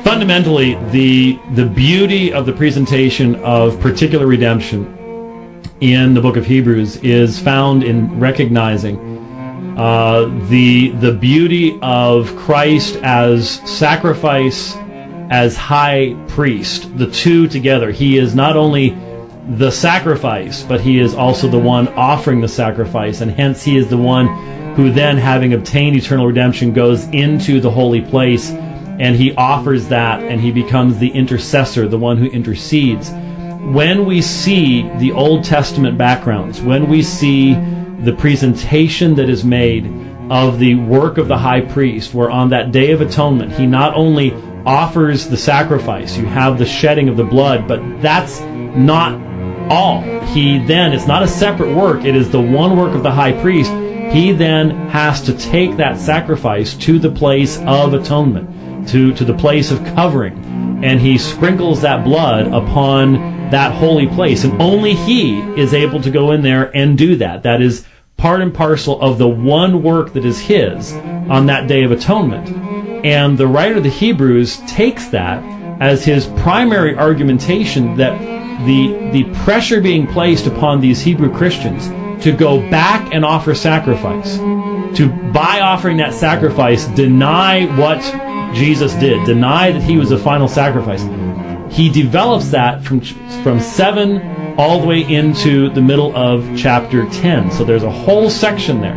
Fundamentally, the beauty of the presentation of particular redemption in the book of Hebrews is found in recognizing the beauty of Christ as sacrifice, as high priest, the two together. He is not only the sacrifice, but he is also the one offering the sacrifice, and hence he is the one who then, having obtained eternal redemption, goes into the holy place, and he offers that, and he becomes the intercessor, the one who intercedes. When we see the Old Testament backgrounds, when we see the presentation that is made of the work of the high priest, where on that Day of Atonement he not only offers the sacrifice, you have the shedding of the blood, but that's not all. He then, it's not a separate work, it is the one work of the high priest. He then has to take that sacrifice to the place of atonement, to the place of covering, and he sprinkles that blood upon that holy place, and only he is able to go in there and do that. That is part and parcel of the one work that is his on that Day of Atonement. And the writer of the Hebrews takes that as his primary argumentation, that the pressure being placed upon these Hebrew Christians to go back and offer sacrifice, to, by offering that sacrifice, deny what Jesus did, deny that he was the final sacrifice. He develops that from 7 all the way into the middle of chapter 10. So there's a whole section there.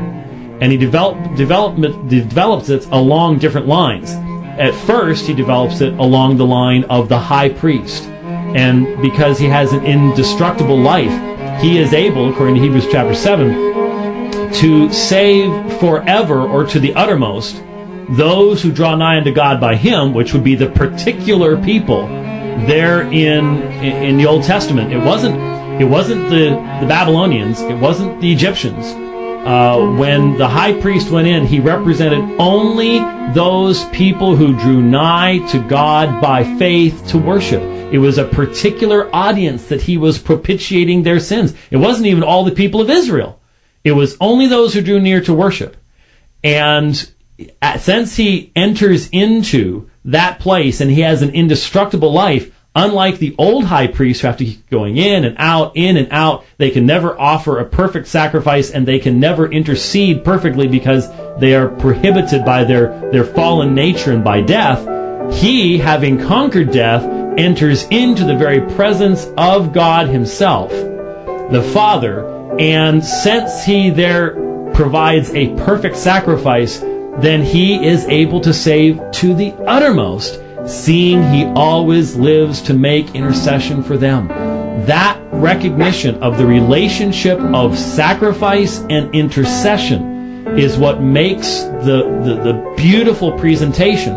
And he develops it along different lines. At first, he develops it along the line of the high priest. And because he has an indestructible life, he is able, according to Hebrews chapter 7, to save forever, or to the uttermost, those who draw nigh unto God by him, which would be the particular people there in the Old Testament. It wasn't the Babylonians, it wasn't the Egyptians. When the high priest went in, he represented only those people who drew nigh to God by faith to worship. It was a particular audience that he was propitiating their sins. It wasn't even all the people of Israel. It was only those who drew near to worship. And since he enters into that place and he has an indestructible life, unlike the old high priests who have to keep going in and out, they can never offer a perfect sacrifice, and they can never intercede perfectly because they are prohibited by their fallen nature and by death. He, having conquered death, enters into the very presence of God himself, the Father, and since he there provides a perfect sacrifice, then he is able to save to the uttermost, seeing he always lives to make intercession for them. That recognition of the relationship of sacrifice and intercession is what makes the beautiful presentation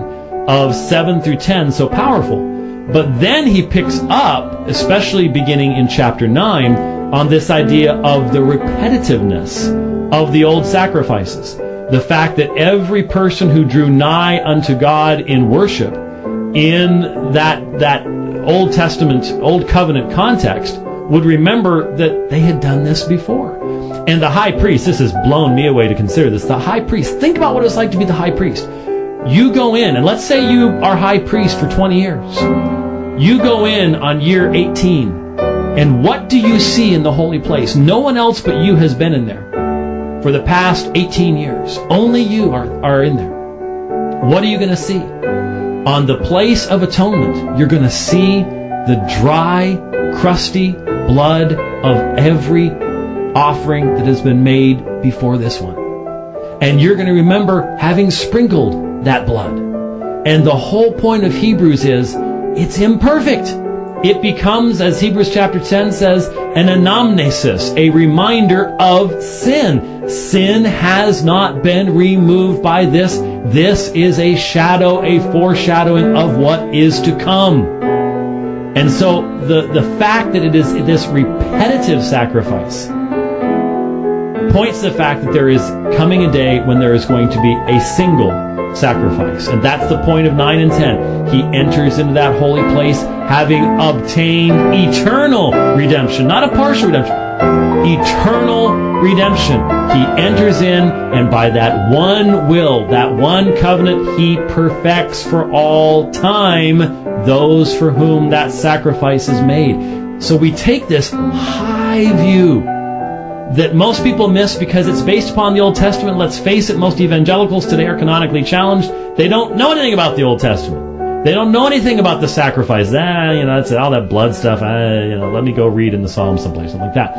of 7 through 10 so powerful. But then he picks up, especially beginning in chapter 9, on this idea of the repetitiveness of the old sacrifices. The fact that every person who drew nigh unto God in worship in that Old Testament, Old Covenant context would remember that they had done this before. And the high priest, this has blown me away to consider this, the high priest, think about what it was like to be the high priest. You go in, and let's say you are high priest for 20 years. You go in on year 18, and what do you see in the holy place? No one else but you has been in there for the past 18 years. Only you are in there. What are you going to see? On the place of atonement, you're going to see the dry, crusty blood of every offering that has been made before this one. And you're going to remember having sprinkled that blood. And the whole point of Hebrews is, it's imperfect. It becomes, as Hebrews chapter 10 says, an anamnesis, a reminder of sin. Sin has not been removed by this. This is a shadow, a foreshadowing of what is to come. And so the fact that it is this repetitive sacrifice points to the fact that there is coming a day when there is going to be a single sacrifice. And that's the point of 9 and 10. He enters into that holy place having obtained eternal redemption, not a partial redemption, eternal redemption. He enters in, and by that one will, that one covenant, he perfects for all time those for whom that sacrifice is made. So we take this high view that most people miss because it's based upon the Old Testament. Let's face it, most evangelicals today are canonically challenged. They don't know anything about the Old Testament. They don't know anything about the sacrifice. That's all that blood stuff. Let me go read in the Psalms someplace, something like that.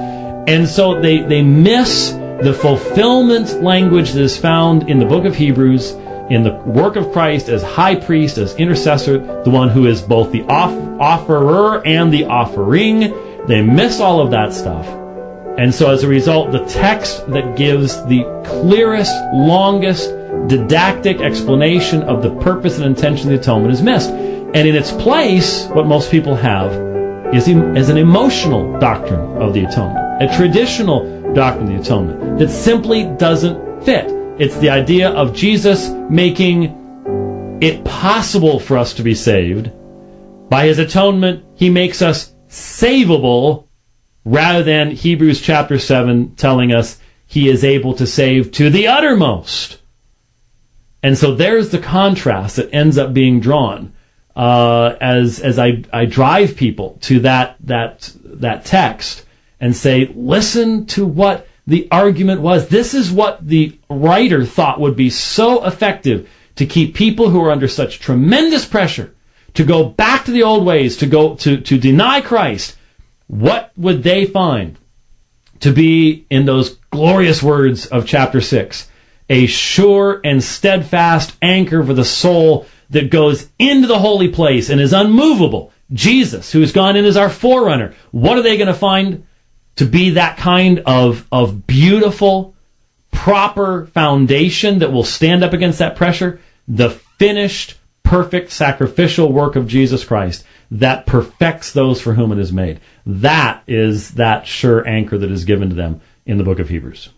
And so they miss the fulfillment language that is found in the book of Hebrews, in the work of Christ as high priest, as intercessor, the one who is both the offerer and the offering. They miss all of that stuff. And so as a result, the text that gives the clearest, longest, didactic explanation of the purpose and intention of the atonement is missed. And in its place, what most people have is an emotional doctrine of the atonement, a traditional doctrine of the atonement that simply doesn't fit. It's the idea of Jesus making it possible for us to be saved. By his atonement, he makes us savable, rather than Hebrews chapter 7 telling us he is able to save to the uttermost. And so there's the contrast that ends up being drawn as I drive people to that text and say, listen to what the argument was. This is what the writer thought would be so effective to keep people who are under such tremendous pressure to go back to the old ways, to deny Christ. What would they find to be, in those glorious words of chapter 6, a sure and steadfast anchor for the soul that goes into the holy place and is unmovable? Jesus, who has gone in as our forerunner. What are they going to find to be that kind of beautiful, proper foundation that will stand up against that pressure? The finished, perfect, sacrificial work of Jesus Christ that perfects those for whom it is made. That is that sure anchor that is given to them in the book of Hebrews.